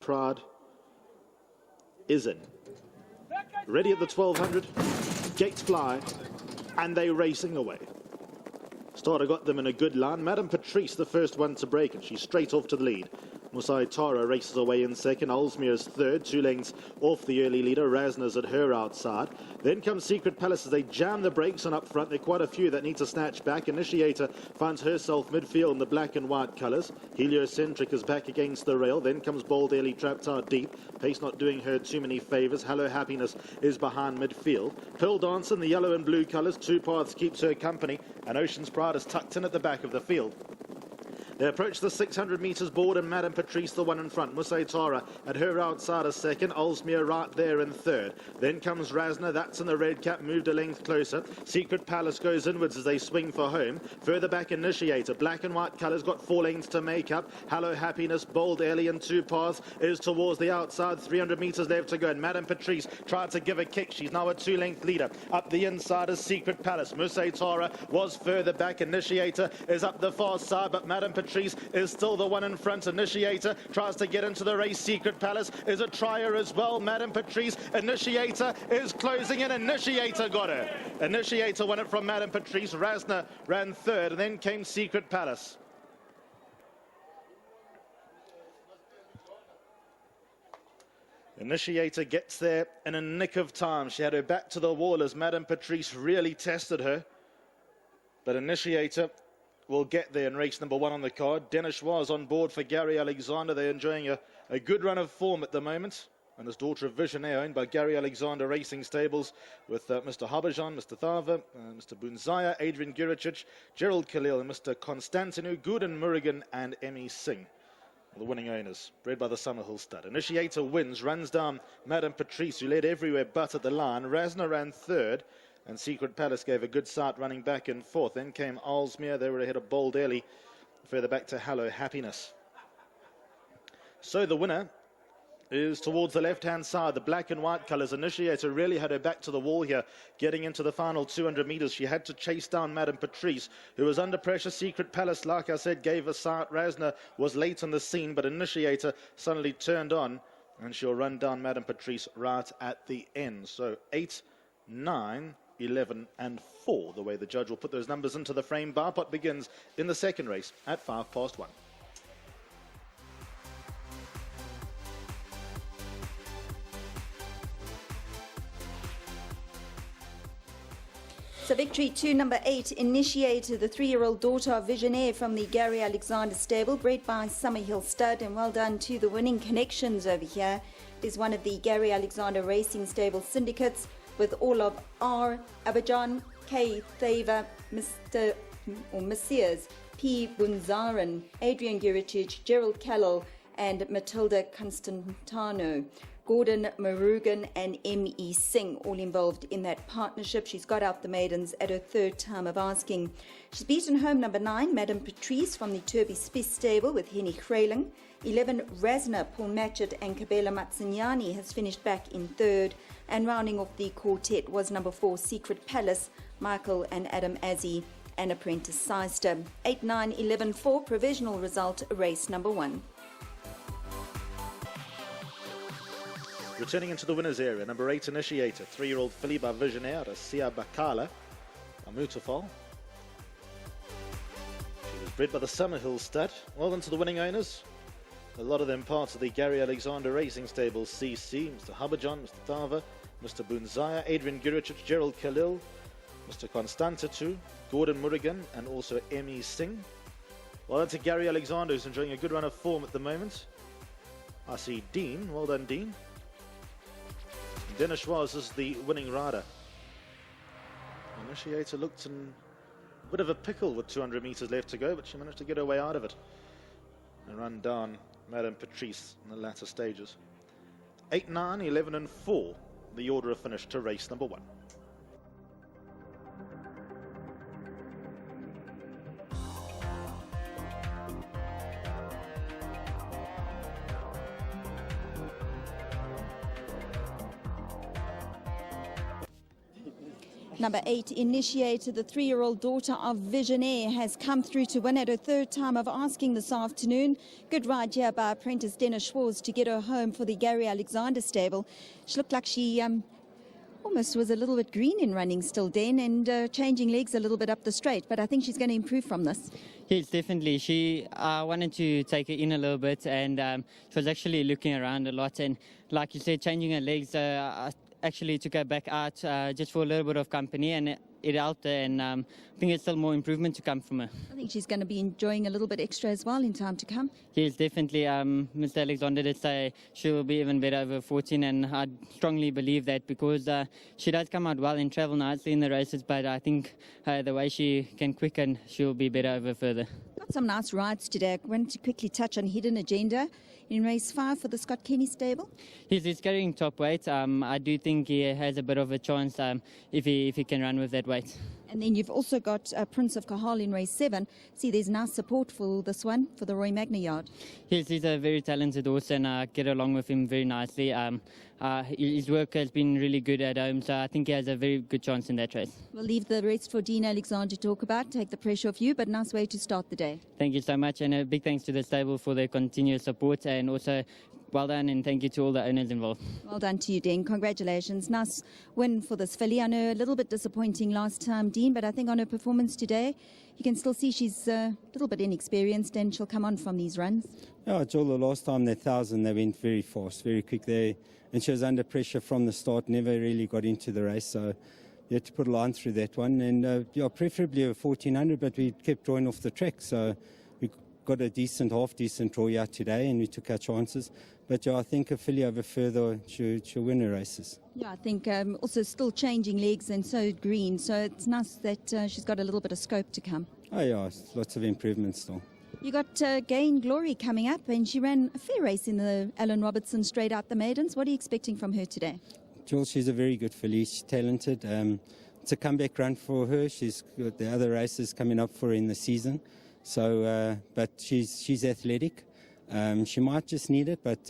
Pride is in. Ready at the 1200, gates fly, and they're racing away. Starter got them in a good line. Madame Patrice, the first one to break, and she's straight off to the lead. Musai Tara races away in second. Olsmere's third, 2 lengths off the early leader. Rasner's at her outside. Then comes Secret Palace as they jam the brakes on up front. There are quite a few that need to snatch back. Initiator finds herself midfield in the black and white colours. Heliocentric is back against the rail. Then comes Bold Ellie trapped out deep. Pace not doing her too many favours. Hello Happiness is behind midfield. Pearl Dancer in the yellow and blue colours. Two Paths keeps her company. And Ocean's Pride is tucked in at the back of the field. They approach the 600 metres board and Madame Patrice the one in front. Musai Tara at her outside a second. Olsmere right there in third. Then comes Rasner, that's in the red cap, moved a length closer. Secret Palace goes inwards as they swing for home. Further back Initiator, black and white colours, got 4 lengths to make up. Hello Happiness, Bold Ellie and Two Paths is towards the outside. 300 metres left to go and Madame Patrice tried to give a kick. She's now a 2-length leader. Up the inside is Secret Palace. Musai Tara was further back. Initiator is up the far side, but Madame Patrice is still the one in front. Initiator tries to get into the race. Secret Palace is a trier as well. Madame Patrice, Initiator is closing in. Initiator got her. Initiator won it from Madame Patrice. Rasner ran third, and then came Secret Palace. Initiator gets there in a nick of time. She had her back to the wall as Madame Patrice really tested her. But Initiator will get there in race number 1 on the card. Dennis was on board for Gary Alexander. They're enjoying a good run of form at the moment. And his daughter of Visionaire, owned by Gary Alexander Racing Stables, with Mr. Habajan, Mr. Thava, Mr. Bunzaya, Adrian Guricic, Gerald Khalil, and Mr. Constantinu, Gooden Murugan, and Emmy Singh. The winning owners, bred by the Summerhill stud. Initiator wins, runs down Madame Patrice, who led everywhere but at the line. Rasner ran third. And Secret Palace gave a good start running back in fourth. Then came Olsmere. They were ahead of Bold Ellie. Further back to Hello Happiness. So the winner is towards the left-hand side. The black and white colours. Initiator really had her back to the wall here. Getting into the final 200 metres. She had to chase down Madame Patrice, who was under pressure. Secret Palace, like I said, gave a start. Rasner was late on the scene, but Initiator suddenly turned on. And she'll run down Madame Patrice right at the end. So 8, 9... 11 and 4, the way the judge will put those numbers into the frame. Bar pot begins in the second race at 1:05. So victory to number 8, Initiator, the 3-year-old daughter of Visionaire from the Gary Alexander stable, bred by Summerhill stud, and well done to the winning connections over here. It is one of the Gary Alexander Racing Stable syndicates, with all of R. Abajan, K. Thava, Mr. or Messias, P. Bunzaran, Adrian Guricic, Gerald Khalil, and Matilda Constantino. Gordon Murugan and M.E. Singh, all involved in that partnership. She's got out the maidens at her 3rd time of asking. She's beaten home number 9, Madame Patrice from the Turby Spies stable with Henny Grayling. 11, Rasner, Paul Matchett and Kabela Matsinyani has finished back in 3rd. And rounding off the quartet was number 4, Secret Palace, Michael and Adam Azzi and Apprentice Seister. 8, 9, 11, 4, provisional result, race number 1. Returning into the winners area, number 8, Initiator, 3-year-old filly by Visionaire, Sia Bakala, Amutafal. She was bred by the Summerhill stud. Well done to the winning owners. A lot of them parts of the Gary Alexander Racing Stables CC, Mr. Habajan, Mr. Thava, Mr. Bunzaya, Adrian Guricic, Gerald Khalil, Mr. Constantinu, Gordon Murugan, and also Emmy Singh. Well done to Gary Alexander, who's enjoying a good run of form at the moment. I see Dean. Well done, Dean. Dennis Schwarz is the winning rider. Initiator looked in a bit of a pickle with 200 metres left to go, but she managed to get her way out of it and run down Madame Patrice in the latter stages. 8, 9, 11 and 4, the order of finish to race number 1. Number 8, Initiator, the 3-year-old daughter of Visionaire, has come through to win at her third time of asking this afternoon. Good ride here by apprentice Dennis Schwartz to get her home for the Gary Alexander stable. She looked like she almost was a little bit green in running still, Den, and changing legs a little bit up the straight, but I think she's going to improve from this. Yes, definitely. She wanted to take her in a little bit, and she was actually looking around a lot, and like you said, changing her legs actually took her back out just for a little bit of company, and it helped her, and I think there's still more improvement to come from her. I think she's going to be enjoying a little bit extra as well in time to come. Yes, definitely. Mr. Alexander did say she will be even better over 14, and I strongly believe that because she does come out well and travel nicely in the races, but I think the way she can quicken, she will be better over further. Got some nice rides today. I wanted to quickly touch on Hidden Agenda in race 5 for the Scott Kenny stable. He's carrying top weight. I do think he has a bit of a chance if he can run with that weight. And then you've also got Prince of Kahal in race 7. See, there's nice support for this one, for the Roy Magna yard. Yes, he's a very talented horse, and I get along with him very nicely. His work has been really good at home, so I think he has a very good chance in that race. We'll leave the rest for Dean Alexander to talk about, take the pressure off you, but nice way to start the day. Thank you so much, and a big thanks to the stable for their continuous support, and also well done, and thank you to all the owners involved. Well done to you, Dean. Congratulations. Nice win for this filly. I know a little bit disappointing last time, Dean, but I think on her performance today, you can still see she's a little bit inexperienced, and she'll come on from these runs. Yeah, Joel, the last time that 1,000, they went very fast, very quick there, and she was under pressure from the start, never really got into the race, so you had to put a line through that one, and yeah, preferably a 1,400, but we kept drawing off the track, so we got a decent, half-decent draw out today, and we took our chances. But yeah, I think a filly over further, she'll win her races. Yeah, I think also still changing legs, and so green, so it's nice that she's got a little bit of scope to come. Oh yeah, lots of improvements still. You got Gain Glory coming up, and she ran a fair race in the Alan Robertson straight out the maidens. What are you expecting from her today? Joel, she's a very good filly. She's talented. It's a comeback run for her. She's got the other races coming up for her in the season. So, but she's athletic. She might just need it, but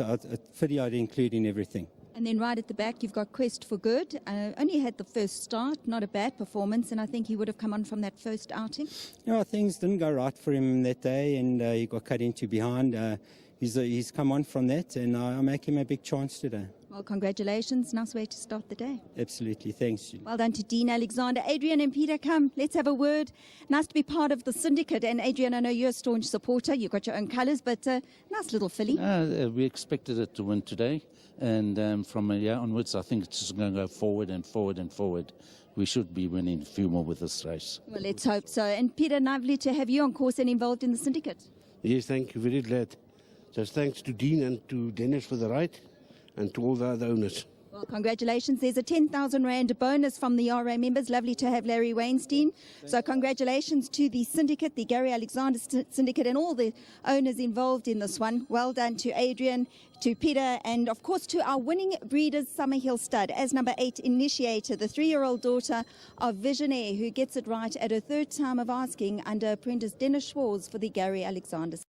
filly I'd include in everything. And then right at the back, you've got Quest for Good. Only had the first start, not a bad performance, and I think he would have come on from that first outing. Yeah, things didn't go right for him that day, and he got cut into behind. He's come on from that, and I make him a big chance today. Well, congratulations. Nice way to start the day. Absolutely. Thanks, Julie. Well done to Dean Alexander. Adrian and Peter, come. Let's have a word. Nice to be part of the syndicate. And Adrian, I know you're a staunch supporter. You've got your own colours, but nice little filly. We expected it to win today. And from a year onwards, I think it's just going to go forward and forward and forward. We should be winning a few more with this race. Well, let's hope so. And Peter, lovely to have you on course and involved in the syndicate. Yes, thank you. Very glad. Just thanks to Dean and to Dennis for the ride, and to all the other owners. Well, congratulations. There's a 10,000 Rand bonus from the RA members. Lovely to have Larry Weinstein. So congratulations to the syndicate, the Gary Alexander syndicate, and all the owners involved in this one. Well done to Adrian, to Peter, and of course to our winning breeders, Summerhill Stud, as number 8, Initiator, the 3-year-old daughter of Visionaire, who gets it right at her third time of asking under apprentice Dennis Schwartz for the Gary Alexander.